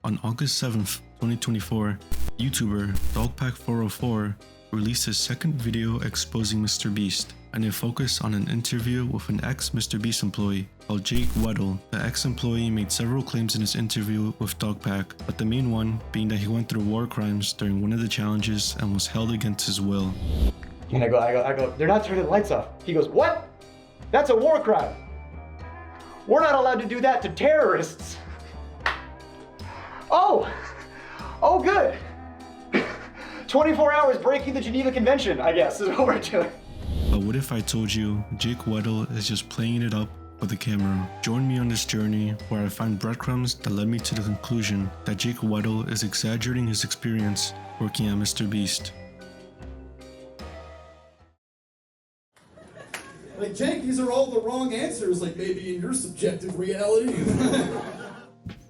On August 7th, 2024, YouTuber Dogpack404 released his second video exposing Mr.Beast, and it focused on an interview with an ex-Mr.Beast employee called Jake Weddle. The ex-employee made several claims in his interview with Dogpack, but the main one being that he went through war crimes during one of the challenges and was held against his will. And I go, they're not turning the lights off. He goes, what? That's a war crime. We're not allowed to do that to terrorists. Oh good. 24 hours breaking the Geneva Convention, I guess, is what we're doing. But what if I told you Jake Weddle is just playing it up for the camera? Join me on this journey where I find breadcrumbs that led me to the conclusion that Jake Weddle is exaggerating his experience working at Mr.Beast. Like, Jake, these are all the wrong answers, like maybe in your subjective reality.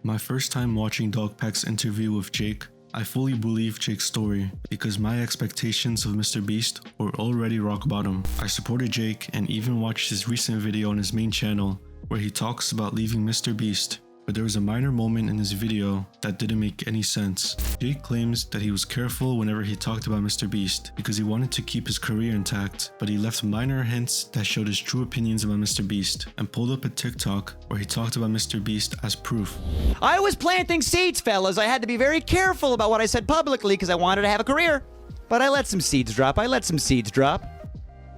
My first time watching Dogpack's interview with Jake, I fully believed Jake's story because my expectations of Mr.Beast were already rock bottom. I supported Jake and even watched his recent video on his main channel where he talks about leaving Mr.Beast. But there was a minor moment in his video that didn't make any sense. Jake claims that he was careful whenever he talked about Mr.Beast because he wanted to keep his career intact, but he left minor hints that showed his true opinions about Mr.Beast and pulled up a TikTok where he talked about Mr.Beast as proof. I was planting seeds, fellas. I had to be very careful about what I said publicly because I wanted to have a career. But I let some seeds drop.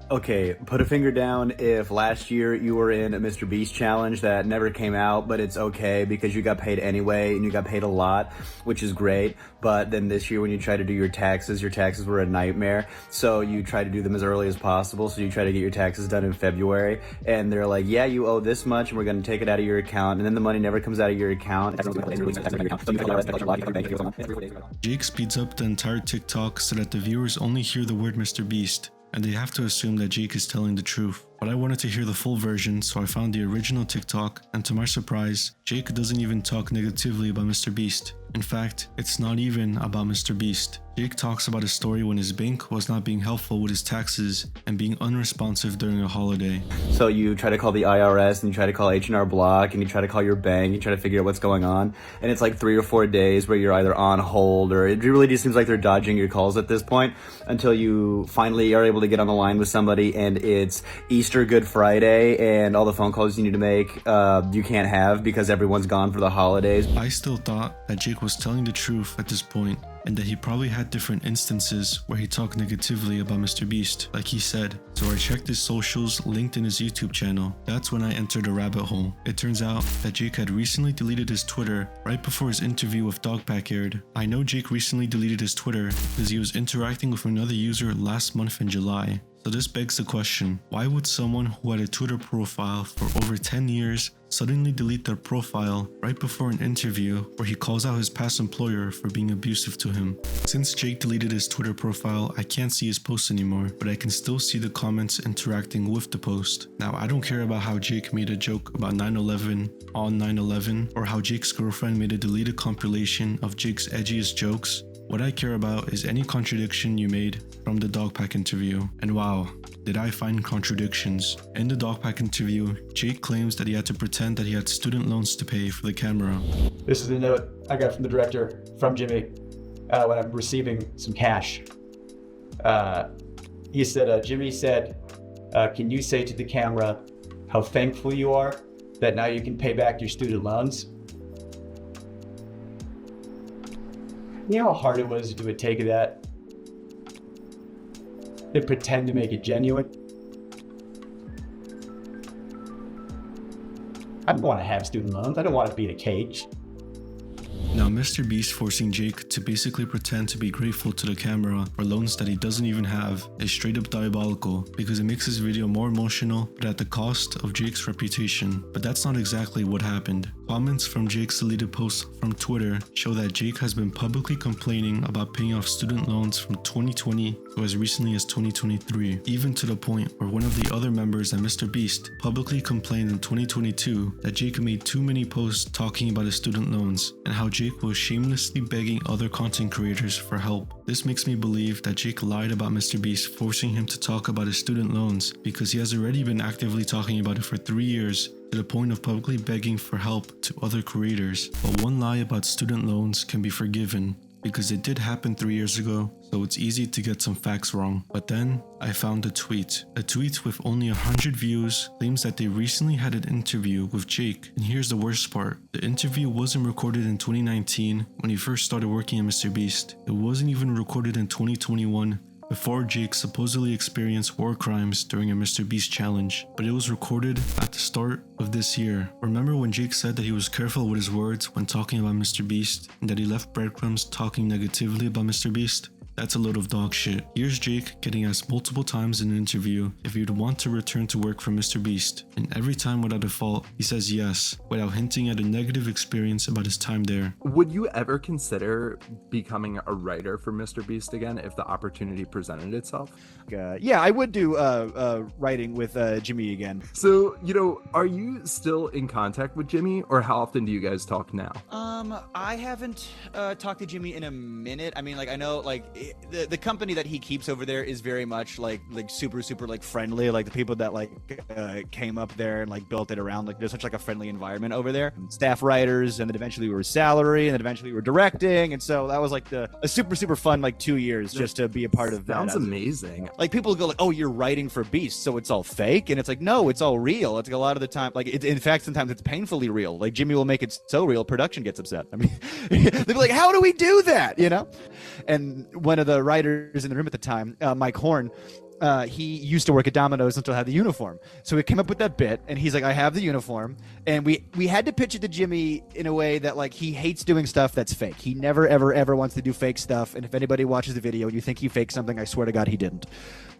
Okay, put a finger down if last year you were in a Mr. Beast challenge that never came out, but it's okay because you got paid anyway and you got paid a lot, which is great. But then this year when you try to do your taxes were a nightmare. So you try to do them as early as possible. So you try to get your taxes done in February and they're like, yeah, you owe this much and we're going to take it out of your account. And then the money never comes out of your account. Jake speeds up the entire TikTok so that the viewers only hear the word Mr. Beast, and they have to assume that Jake is telling the truth. But I wanted to hear the full version, so I found the original TikTok, and to my surprise, Jake doesn't even talk negatively about Mr.Beast. In fact, it's not even about Mr.Beast. Jake talks about a story when his bank was not being helpful with his taxes and being unresponsive during a holiday. So you try to call the IRS and you try to call H&R Block and you try to call your bank, you try to figure out what's going on, and it's like 3 or 4 days where you're either on hold or it really just seems like they're dodging your calls at this point until you finally are able to get on the line with somebody and it's Easter, Good Friday, and all the phone calls you need to make you can't have because everyone's gone for the holidays. I still thought that Jake was telling the truth at this point, and that he probably had different instances where he talked negatively about Mr.Beast, like he said. So I checked his socials linked in his YouTube channel. That's when I entered a rabbit hole. It turns out that Jake had recently deleted his Twitter right before his interview with Dogpack aired. I know Jake recently deleted his Twitter because he was interacting with another user last month in July. So this begs the question, why would someone who had a Twitter profile for over 10 years suddenly delete their profile right before an interview where he calls out his past employer for being abusive to him? Since Jake deleted his Twitter profile, I can't see his posts anymore, but I can still see the comments interacting with the post. Now, I don't care about how Jake made a joke about 9/11 on 9/11 or how Jake's girlfriend made a deleted compilation of Jake's edgiest jokes. What I care about is any contradiction you made from the Dogpack interview. And wow, did I find contradictions. In the Dogpack interview, Jake claims that he had to pretend that he had student loans to pay for the camera. This is the note I got from the director, from Jimmy, when I'm receiving some cash. He said, Jimmy said, can you say to the camera how thankful you are that now you can pay back your student loans? You know how hard it was to do a take of that? To pretend to make it genuine? I don't want to have student loans. I don't want to be in a cage. Now, Mr.Beast forcing Jake to basically pretend to be grateful to the camera for loans that he doesn't even have is straight up diabolical because it makes his video more emotional but at the cost of Jake's reputation. But that's not exactly what happened. Comments from Jake's deleted posts from Twitter show that Jake has been publicly complaining about paying off student loans from 2020 to as recently as 2023, even to the point where one of the other members at Mr.Beast publicly complained in 2022 that Jake made too many posts talking about his student loans and how Jake Jake was shamelessly begging other content creators for help. This makes me believe that Jake lied about MrBeast forcing him to talk about his student loans because he has already been actively talking about it for 3 years, to the point of publicly begging for help to other creators. But one lie about student loans can be forgiven because it did happen 3 years ago, so it's easy to get some facts wrong. But then I found a tweet. A tweet with only 100 views claims that they recently had an interview with Jake. And here's the worst part. The interview wasn't recorded in 2019 when he first started working at MrBeast. It wasn't even recorded in 2021 before Jake supposedly experienced war crimes during a MrBeast challenge, but it was recorded at the start of this year. Remember when Jake said that he was careful with his words when talking about MrBeast and that he left breadcrumbs talking negatively about MrBeast? That's a load of dog shit. Here's Jake getting asked multiple times in an interview if he'd want to return to work for MrBeast, and every time without a fault, he says yes, without hinting at a negative experience about his time there. Would you ever consider becoming a writer for MrBeast again if the opportunity presented itself? Yeah, I would do writing with Jimmy again. So, are you still in contact with Jimmy, or how often do you guys talk now? I haven't talked to Jimmy in a minute. I mean, I know, the company that he keeps over there is very much like super friendly. Like the people that came up there and built it around, there's such a friendly environment over there. Staff writers, and then eventually we were salary, and then eventually we were directing, and so that was a super fun 2 years just to be a part of that. Sounds amazing. People go oh, you're writing for Beast, so it's all fake, and it's no, it's all real. It's a lot of the time in fact sometimes it's painfully real. Jimmy will make it so real production gets upset. I mean, they'll be like, how do we do that, And one of the writers in the room at the time, Mike Horn, he used to work at Domino's until he had the uniform. So we came up with that bit, and he's like, I have the uniform. And we had to pitch it to Jimmy in a way that he hates doing stuff that's fake. He never, ever wants to do fake stuff. And if anybody watches the video and you think he faked something, I swear to God he didn't.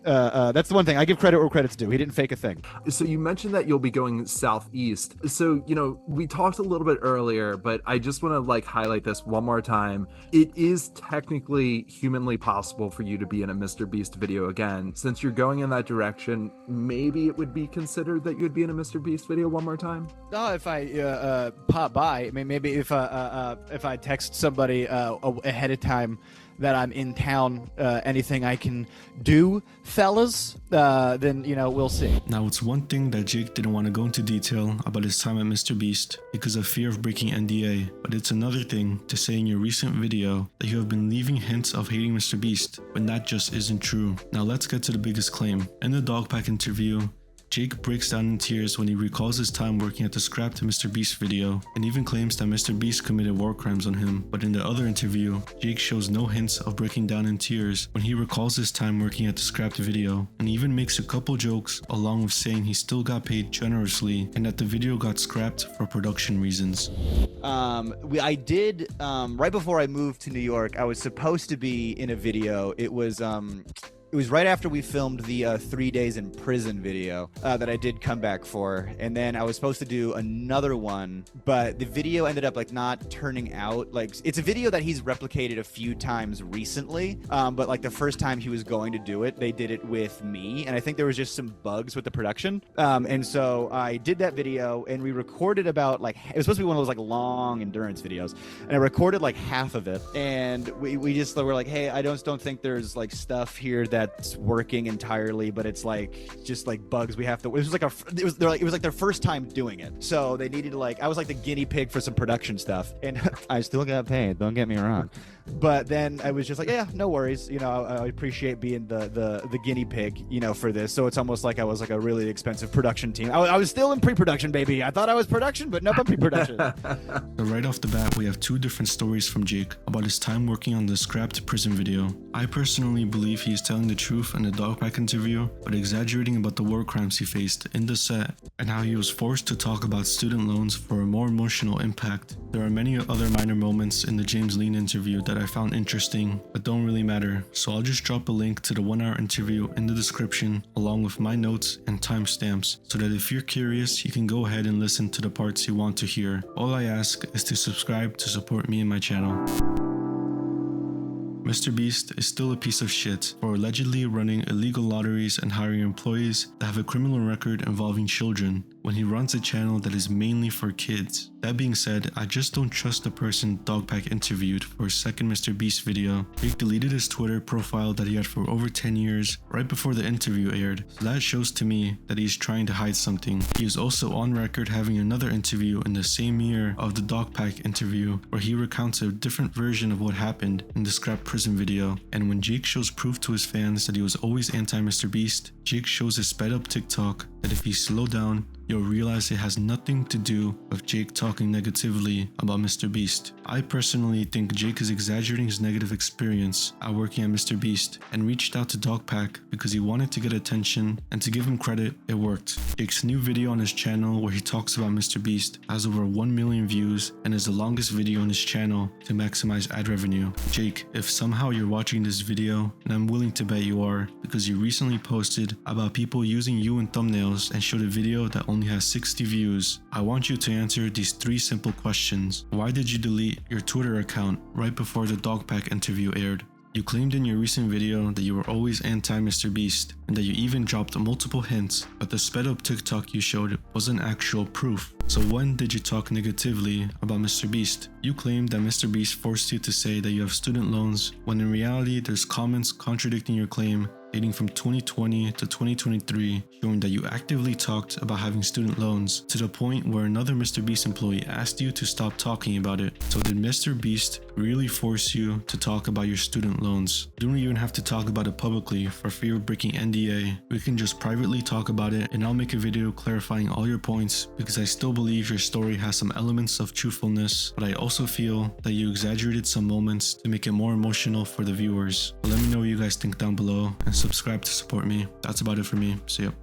That's the one thing. I give credit where credit's due. He didn't fake a thing. So you mentioned that you'll be going southeast. So, we talked a little bit earlier, but I just want to highlight this one more time. It is technically humanly possible for you to be in a MrBeast video again. Since you're going in that direction, maybe it would be considered that you'd be in a MrBeast video one more time. Oh, if I pop by, I mean, maybe if I text somebody ahead of time that I'm in town, anything I can do, fellas, then, we'll see. Now, it's one thing that Jake didn't want to go into detail about his time at MrBeast because of fear of breaking NDA, but it's another thing to say in your recent video that you have been leaving hints of hating MrBeast when that just isn't true. Now, let's get to the biggest claim. In the Dogpack interview, Jake breaks down in tears when he recalls his time working at the Scrapped MrBeast video, and even claims that MrBeast committed war crimes on him. But in the other interview, Jake shows no hints of breaking down in tears when he recalls his time working at the Scrapped video, and even makes a couple jokes along with saying he still got paid generously and that the video got scrapped for production reasons. I did, right before I moved to New York, I was supposed to be in a video. It was right after we filmed the 3 days in prison video that I did come back for, and then I was supposed to do another one, but the video ended up not turning out it's a video that he's replicated a few times recently, but the first time he was going to do it, they did it with me, and I think there was just some bugs with the production, and so I did that video, and we recorded about it was supposed to be one of those long endurance videos, and I recorded half of it, and we just were hey, I don't think there's stuff here that's working entirely, but it's just bugs we have to. It was their first time doing it, so they needed I was the guinea pig for some production stuff, and I still got paid, don't get me wrong, but then I was just yeah, no worries, I appreciate being the guinea pig, for this, so it's almost I was a really expensive production team. I was still in pre-production, baby. I thought I was production, but nope, I'm pre-production. So right off the bat, we have two different stories from Jake about his time working on the Scrapped prison video. I personally believe he is telling the truth in the Dogpack interview, but exaggerating about the war crimes he faced in the set and how he was forced to talk about student loans for a more emotional impact. There are many other minor moments in the James Lean interview that I found interesting, but don't really matter, so I'll just drop a link to the 1-hour interview in the description along with my notes and timestamps, so that if you're curious, you can go ahead and listen to the parts you want to hear. All I ask is to subscribe to support me and my channel. MrBeast is still a piece of shit for allegedly running illegal lotteries and hiring employees that have a criminal record involving children, when he runs a channel that is mainly for kids. That being said, I just don't trust the person Dogpack interviewed for his second MrBeast video. Jake deleted his Twitter profile that he had for over 10 years right before the interview aired, so that shows to me that he's trying to hide something. He is also on record having another interview in the same year of the Dogpack interview where he recounts a different version of what happened in the Scrap Prison video. And when Jake shows proof to his fans that he was always anti-MrBeast, Jake shows a sped up TikTok that if you slow down, you'll realize it has nothing to do with Jake talking negatively about MrBeast. I personally think Jake is exaggerating his negative experience at working at MrBeast and reached out to Dogpack because he wanted to get attention, and to give him credit, it worked. Jake's new video on his channel where he talks about MrBeast has over 1 million views and is the longest video on his channel to maximize ad revenue. Jake, if somehow you're watching this video, and I'm willing to bet you are, because you recently posted about people using you in thumbnails and showed a video that only has 60 views, I want you to answer these 3 simple questions. Why did you delete your Twitter account right before the Dogpack interview aired? You claimed in your recent video that you were always anti-MrBeast and that you even dropped multiple hints, but the sped up TikTok you showed wasn't actual proof. So when did you talk negatively about MrBeast? You claimed that MrBeast forced you to say that you have student loans, when in reality there's comments contradicting your claim dating from 2020 to 2023 showing that you actively talked about having student loans to the point where another MrBeast employee asked you to stop talking about it. So did MrBeast really force you to talk about your student loans? You don't even have to talk about it publicly for fear of breaking NDA. We can just privately talk about it and I'll make a video clarifying all your points, because I still believe your story has some elements of truthfulness, but I also feel that you exaggerated some moments to make it more emotional for the viewers. But let me know what you guys think down below and subscribe to support me. That's about it for me. See ya.